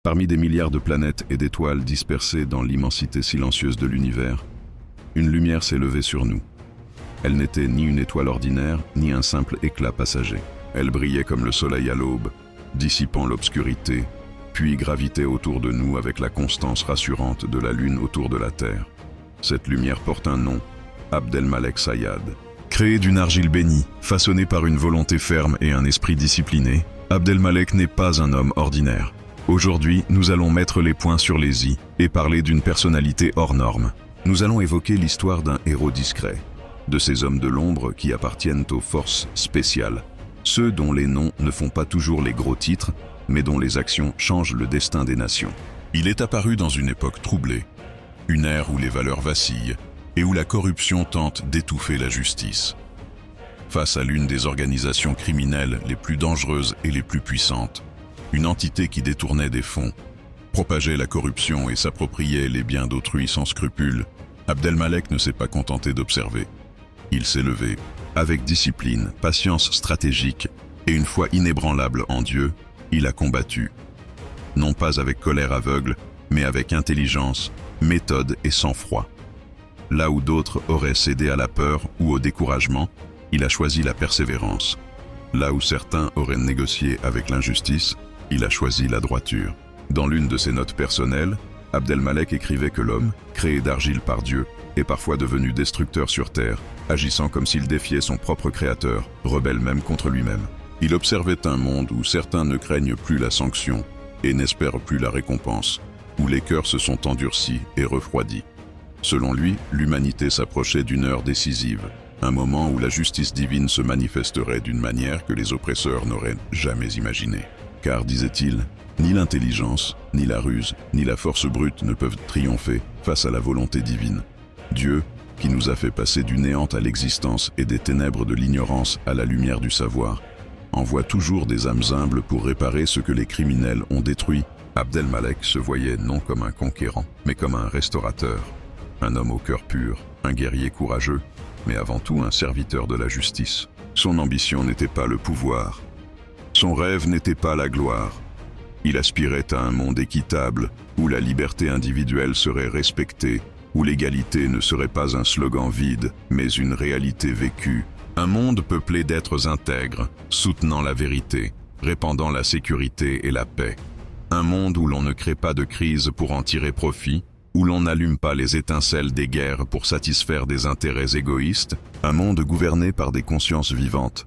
Parmi des milliards de planètes et d'étoiles dispersées dans l'immensité silencieuse de l'univers, une lumière s'est levée sur nous. Elle n'était ni une étoile ordinaire, ni un simple éclat passager. Elle brillait comme le soleil à l'aube, dissipant l'obscurité, puis gravitait autour de nous avec la constance rassurante de la Lune autour de la Terre. Cette lumière porte un nom, Abdelmalek Sayad. Créé d'une argile bénie, façonné par une volonté ferme et un esprit discipliné, Abdelmalek n'est pas un homme ordinaire. Aujourd'hui, nous allons mettre les points sur les i et parler d'une personnalité hors norme. Nous allons évoquer l'histoire d'un héros discret, de ces hommes de l'ombre qui appartiennent aux forces spéciales, ceux dont les noms ne font pas toujours les gros titres, mais dont les actions changent le destin des nations. Il est apparu dans une époque troublée, une ère où les valeurs vacillent et où la corruption tente d'étouffer la justice. Face à l'une des organisations criminelles les plus dangereuses et les plus puissantes, une entité qui détournait des fonds, propageait la corruption et s'appropriait les biens d'autrui sans scrupule, Abdelmalek ne s'est pas contenté d'observer. Il s'est levé, avec discipline, patience stratégique et une foi inébranlable en Dieu, il a combattu. Non pas avec colère aveugle, mais avec intelligence, méthode et sang-froid. Là où d'autres auraient cédé à la peur ou au découragement, il a choisi la persévérance. Là où certains auraient négocié avec l'injustice, il a choisi la droiture. Dans l'une de ses notes personnelles, Abdelmalek écrivait que l'homme, créé d'argile par Dieu, est parfois devenu destructeur sur terre, agissant comme s'il défiait son propre créateur, rebelle même contre lui-même. Il observait un monde où certains ne craignent plus la sanction et n'espèrent plus la récompense, où les cœurs se sont endurcis et refroidis. Selon lui, l'humanité s'approchait d'une heure décisive, un moment où la justice divine se manifesterait d'une manière que les oppresseurs n'auraient jamais imaginée. Car, disait-il, ni l'intelligence, ni la ruse, ni la force brute ne peuvent triompher face à la volonté divine. Dieu, qui nous a fait passer du néant à l'existence et des ténèbres de l'ignorance à la lumière du savoir, envoie toujours des âmes humbles pour réparer ce que les criminels ont détruit. Abdelmalek se voyait non comme un conquérant, mais comme un restaurateur, un homme au cœur pur, un guerrier courageux, mais avant tout un serviteur de la justice. Son ambition n'était pas le pouvoir, son rêve n'était pas la gloire. Il aspirait à un monde équitable, où la liberté individuelle serait respectée, où l'égalité ne serait pas un slogan vide, mais une réalité vécue. Un monde peuplé d'êtres intègres, soutenant la vérité, répandant la sécurité et la paix. Un monde où l'on ne crée pas de crise pour en tirer profit, où l'on n'allume pas les étincelles des guerres pour satisfaire des intérêts égoïstes. Un monde gouverné par des consciences vivantes.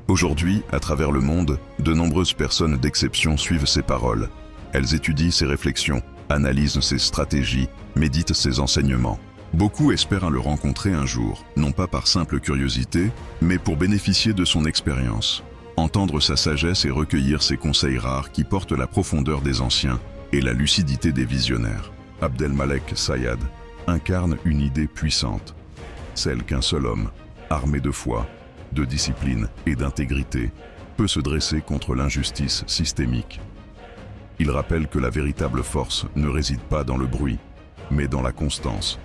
Aujourd'hui, à travers le monde, de nombreuses personnes d'exception suivent ses paroles. Elles étudient ses réflexions, analysent ses stratégies, méditent ses enseignements. Beaucoup espèrent le rencontrer un jour, non pas par simple curiosité, mais pour bénéficier de son expérience, entendre sa sagesse et recueillir ses conseils rares qui portent la profondeur des anciens et la lucidité des visionnaires. Abdelmalek Sayad incarne une idée puissante, celle qu'un seul homme, armé de foi, de discipline et d'intégrité, peut se dresser contre l'injustice systémique. Il rappelle que la véritable force ne réside pas dans le bruit, mais dans la constance,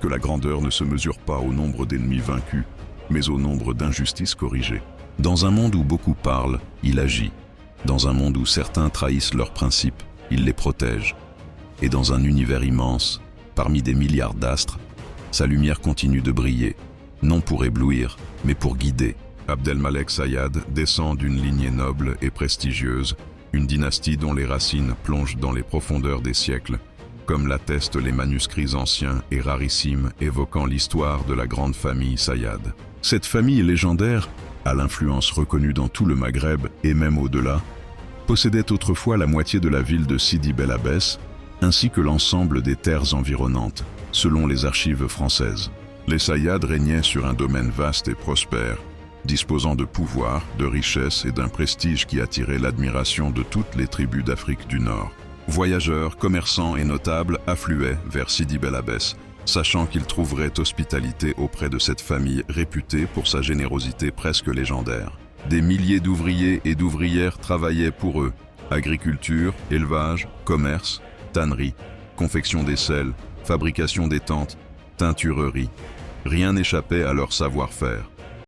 que la grandeur ne se mesure pas au nombre d'ennemis vaincus, mais au nombre d'injustices corrigées. Dans un monde où beaucoup parlent, il agit. Dans un monde où certains trahissent leurs principes, il les protège. Et dans un univers immense, parmi des milliards d'astres, sa lumière continue de briller, non pour éblouir, mais pour guider. Abdelmalek Sayad descend d'une lignée noble et prestigieuse, une dynastie dont les racines plongent dans les profondeurs des siècles, comme l'attestent les manuscrits anciens et rarissimes évoquant l'histoire de la grande famille Sayad. Cette famille légendaire, à l'influence reconnue dans tout le Maghreb et même au-delà, possédait autrefois la moitié de la ville de Sidi Bel Abbès, ainsi que l'ensemble des terres environnantes, selon les archives françaises. Les Sayad régnaient sur un domaine vaste et prospère, disposant de pouvoir, de richesses et d'un prestige qui attirait l'admiration de toutes les tribus d'Afrique du Nord. Voyageurs, commerçants et notables affluaient vers Sidi Bel Abbès, sachant qu'ils trouveraient hospitalité auprès de cette famille réputée pour sa générosité presque légendaire. Des milliers d'ouvriers et d'ouvrières travaillaient pour eux, agriculture, élevage, commerce, tannerie, confection d'aisselle, fabrication des tentes, teinturerie. Rien n'échappait à leur savoir-faire.